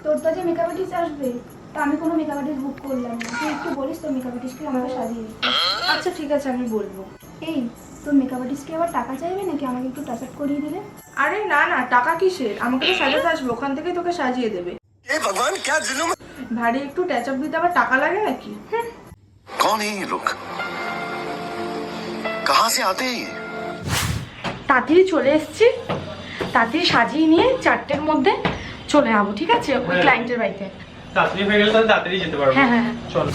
তোর তো যে মেকআপ আর্টিস্ট আসবে, তা আমি কোনো মেকআপ আর্টিস্ট বুক করলাম না। তুই একটু বলিস তোর মেকআপ আর্টিস্টকে আমাকে সাজিয়ে দিতে। আচ্ছা ঠিক আছে, আমি বলবো। এই তোর মেকআপ আর্টিস্টকে আবার টাকা চাইবে নাকি আমাকে একটু টাচ আপ করিয়ে দিলে? আরে না না, টাকা কিসের, আমাকে তো সাজাতে আসবে, ওখান থেকেই তোকে সাজিয়ে দেবে। हे भगवान क्या जुल्म है। ভারী একটু ট্যাচ আপ দিতে আবার টাকা লাগে নাকি? कौन है ये लोग, कहाँ से आते हैं ये? তাড়াতাড়ি চলে এসেছি, তাড়াতাড়ি সাজিয়ে নিয়ে 4টের মধ্যে চলে যাবো, ঠিক আছে? ওই ক্লায়েন্টের বাড়িতে। তাড়াতাড়ি হয়ে গেলে তাহলে তাড়াতাড়ি যেতে পারবো। হ্যাঁ হ্যাঁ চল।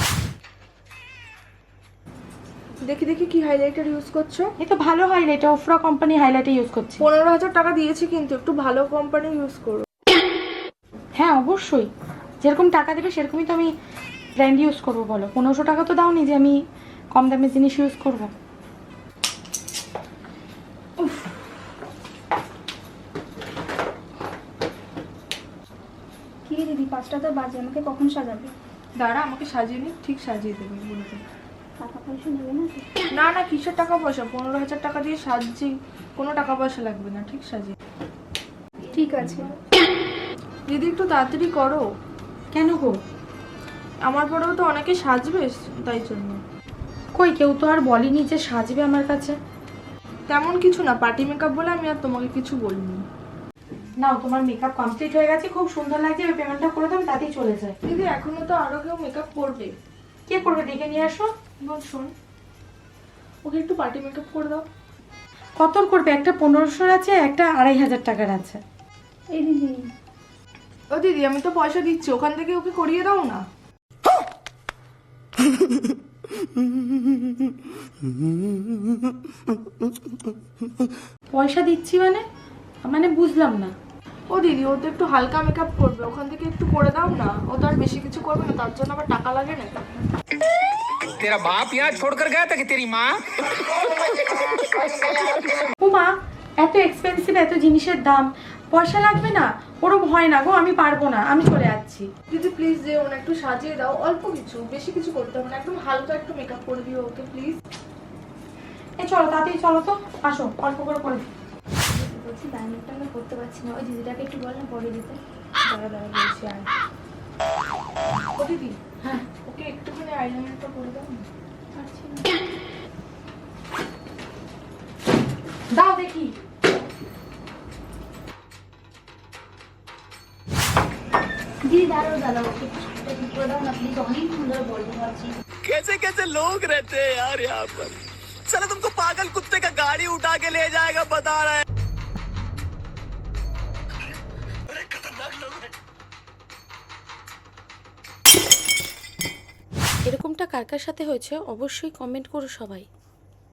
দেখি দেখি কি হাইলাইটার ইউজ করছো। এই তো ভালো হাইলাইট, ওফরা কোম্পানি হাইলাইটে ইউজ করছি। 15,000 টাকা দিয়েছি, কিন্তু একটু ভালো কোম্পানি ইউজ করো। হ্যাঁ অবশ্যই, যেরকম টাকা দেবে সেরকমই তো আমি ব্র্যান্ড ইউজ করবো। বলো, 1500 টাকা তো দাওনি যে আমি কম দামের জিনিস ইউজ করবো। কি রে দিদি, 5টা তো বাজে, আমাকে কখন সাজাবে? দাঁড়া, আমাকে সাজিয়ে নি, ঠিক সাজিয়ে দেবে বলে দেবে। টাকা পয়সা নেবে না তো? না না, কিসের টাকা পয়সা, 15,000 টাকা দিয়ে সাজছি, কোনো টাকা পয়সা লাগবে না, ঠিক সাজিয়ে। ঠিক আছে দিদি একটু তাড়াতাড়ি করো। কেন গো? আমার পরেও তো অনেকে সাজবে, তাই জন্য। কই, কেউ তো আর বলেনি যে সাজবে আমার কাছে। তেমন কিছু না, পার্টি মেকআপ বলে আমি আর তোমাকে কিছু বলিনি। নাও, তোমার মেকআপ কমপ্লিট হয়ে গেছে, খুব সুন্দর লাগছে। ওই পেমেন্টটা করে দাও, তাতেই চলে যায়। দিদি এখনো তো আরো কেউ মেকআপ করবে। কে করবে দেখে নিয়ে আসো। বল শোন, ওকে একটু পার্টি মেকআপ করে দাও। কত করবে? একটা 1500 আছে, একটা 2500 টাকার আছে। এই দিদি, ও দিদি, আমি তো পয়সা দিচ্ছি, ওখান থেকে ওকে করিয়ে দাও না। পয়সা দিচ্ছি মানে? মানে বুঝলাম না। ও দিদি, ও তো একটু হালকা মেকআপ করবে, ওখান থেকে একটু করে দাও না। ও তো আর বেশি কিছু করবে না, তার জন্য আবার টাকা লাগে না। तेरा बाप यहाँ छोड़कर गया था कि तेरी माँ? ও মা, এত এক্সপেন্সিভ এত জিনিসের দাম, পয়সা লাগবে না? ওরম হয় না গো, আমি পারবো না, আমি চলে যাচ্ছি। দিদি প্লিজ, যে ওনা একটু সাজিয়ে দাও, অল্প কিছু, বেশি কিছু করতে হবে না, একদম হালকা একটু মেকআপ করে দিও ওকে প্লিজ। এই চলো তাড়াতাড়ি, চলো তো, আসো অল্প করে দিই। বলছি ডায়মন্ডটা আমি করতে পারছি না, ওই দিদিটাকে একটু বল না পরে দিতে। দাঁড়া দাঁড়া বলছি, আর ও দিদি, হ্যাঁ ওকে একটুখানি আইলাইনারটা করে দাও না। পারছি না। দাও দেখি। দিদি দাঁড়াও দাঁড়াও, ওকে একটু ঠিক করে দাও না প্লিজ, অনেক সুন্দর বলতে পারছি। कैसे कैसे लोग रहते हैं यार यहाँ पर। चलो तुमको पागल कुत्ते का गाड़ी उठा के ले जाएगा, बता रहा है। अरे खतरनाक लोग हैं। এরকমটা কার কার সাথে হয়েছে অবশ্যই কমেন্ট করো সবাই।